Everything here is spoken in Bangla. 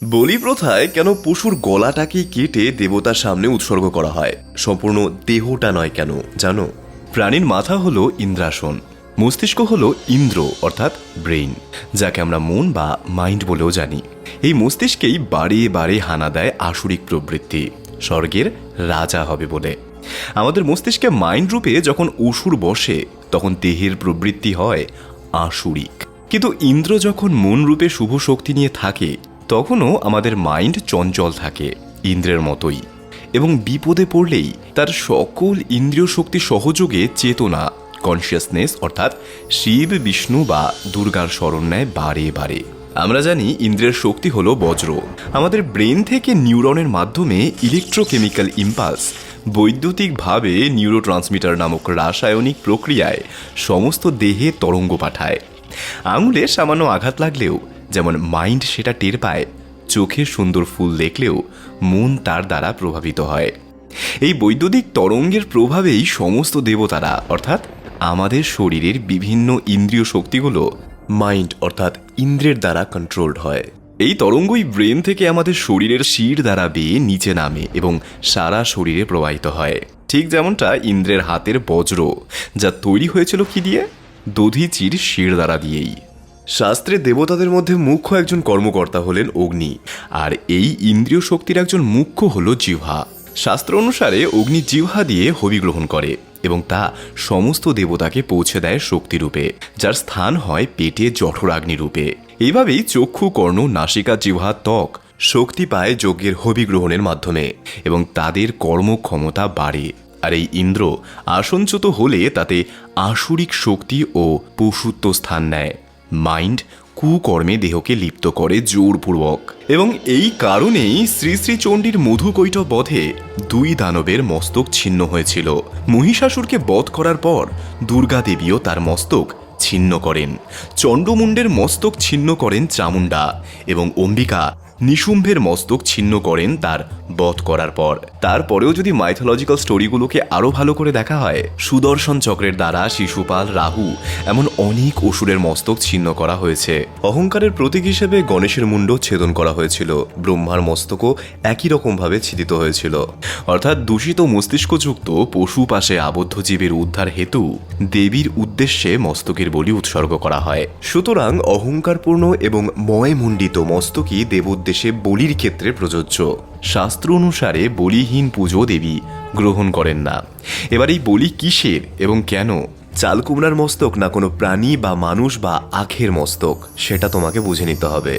বলি প্রথায় কেন পশুর গলাটাকে কেটে দেবতার সামনে উৎসর্গ করা হয়, সম্পূর্ণ দেহটা নয় কেন জানো? প্রাণীর মাথা হলো ইন্দ্রাসন, মস্তিষ্ক হলো ইন্দ্র অর্থাৎ ব্রেইন, যাকে আমরা মন বা মাইন্ড বলেও জানি। এই মস্তিষ্কেই বারে বারে হানা দেয় আসুরিক প্রবৃত্তি, স্বর্গের রাজা হবে বলে। আমাদের মস্তিষ্কে মাইন্ড রূপে যখন অসুর বসে তখন দেহের প্রবৃত্তি হয় আসুরিক। কিন্তু ইন্দ্র যখন মন রূপে শুভ শক্তি নিয়ে থাকে তখনও আমাদের মাইন্ড চঞ্চল থাকে ইন্দ্রের মতোই, এবং বিপদে পড়লেই তার সকল ইন্দ্রিয় শক্তি সহযোগে চেতনা কনসিয়াসনেস অর্থাৎ শিব বিষ্ণু বা দুর্গার স্মরণ নেয় বারে বারে। আমরা জানি ইন্দ্রের শক্তি হলো বজ্র। আমাদের ব্রেন থেকে নিউরনের মাধ্যমে ইলেকট্রোকেমিক্যাল ইম্পালস বৈদ্যুতিকভাবে নিউরোট্রান্সমিটার নামক রাসায়নিক প্রক্রিয়ায় সমস্ত দেহে তরঙ্গ পাঠায়। আঙুলে সামান্য আঘাত লাগলেও যেমন মাইন্ড সেটা টের পায়, চোখে সুন্দর ফুল দেখলেও মন তার দ্বারা প্রভাবিত হয়। এই বৈদ্যুতিক তরঙ্গের প্রভাবেই সমস্ত দেবতারা অর্থাৎ আমাদের শরীরের বিভিন্ন ইন্দ্রিয় শক্তিগুলো মাইন্ড অর্থাৎ ইন্দ্রের দ্বারা কন্ট্রোলড হয়। এই তরঙ্গই ব্রেন থেকে আমাদের শরীরের শির দ্বারা বেয়ে নিচে নামে এবং সারা শরীরে প্রবাহিত হয়, ঠিক যেমনটা ইন্দ্রের হাতের বজ্র, যা তৈরি হয়েছিল কি দিয়ে? দধিচির শির দ্বারা দিয়েই। শাস্ত্রে দেবতাদের মধ্যে মুখ্য একজন কর্মকর্তা হলেন অগ্নি, আর এই ইন্দ্রিয় শক্তির একজন মুখ্য হল জিহ্বা। শাস্ত্র অনুসারে অগ্নি জিহ্বা দিয়ে হবি গ্রহণ করে এবং তা সমস্ত দেবতাকে পৌঁছে দেয় শক্তিরূপে, যার স্থান হয় পেটে জঠরাগ্নি রূপে। এইভাবেই চক্ষু, কর্ণ, নাসিকা, জিহ্বা, ত্বক শক্তি পায় যজ্ঞের হবি গ্রহণের মাধ্যমে এবং তাদের কর্মক্ষমতা বাড়ে। আর এই ইন্দ্র আসনচ্যুত হলে তাতে আসুরিক শক্তি ও পশুত্ব স্থান নেয়। মাইন্ড কুকর্মে দেহকে লিপ্ত করে জোরপূর্বক, এবং এই কারণেই শ্রী শ্রী চণ্ডীর মধুকৈটব বধে 2 দানবের মস্তক ছিন্ন হয়েছিল। মহিষাসুরকে বধ করার পর দুর্গা দেবীও তার মস্তক ছিন্ন করেন। চণ্ডমুণ্ডের মস্তক ছিন্ন করেন চামুণ্ডা, এবং অম্বিকা নিশুম্ভের মস্তক ছিন্ন করেন তার বধ করার পর। তারপরেও যদি মাইথোলজিক্যাল স্টোরিগুলোকে আরো ভালো করে দেখা হয়, সুদর্শন চক্রের দ্বারা শিশুপাল, রাহু এমন অনেক অসুরের মস্তক ছিন্ন করা হয়েছে। অহংকারের প্রতীক হিসেবে গণেশের মুন্ড ছেদন করা হয়েছিল। ব্রহ্মার মস্তকও একই রকমভাবে ছিদিত হয়েছিল। অর্থাৎ দূষিত মস্তিষ্কযুক্ত পশু পাশে আবদ্ধ জীবের উদ্ধার হেতু দেবীর উদ্দেশ্যে মস্তকের বলি উৎসর্গ করা হয়। সুতরাং অহংকারপূর্ণ এবং ময়মণ্ডিত মস্তকই দেবোদ্দেশে বলির ক্ষেত্রে প্রযোজ্য। শাস্ত্র অনুসারে বলিহীন পুজো দেবী গ্রহণ করেন না। এবার এই বলি কিসের এবং কেন? চালকুমড়ার মস্তক না কোনো প্রাণী বা মানুষ বা আখের মস্তক, সেটা তোমাকে বুঝে নিতে হবে।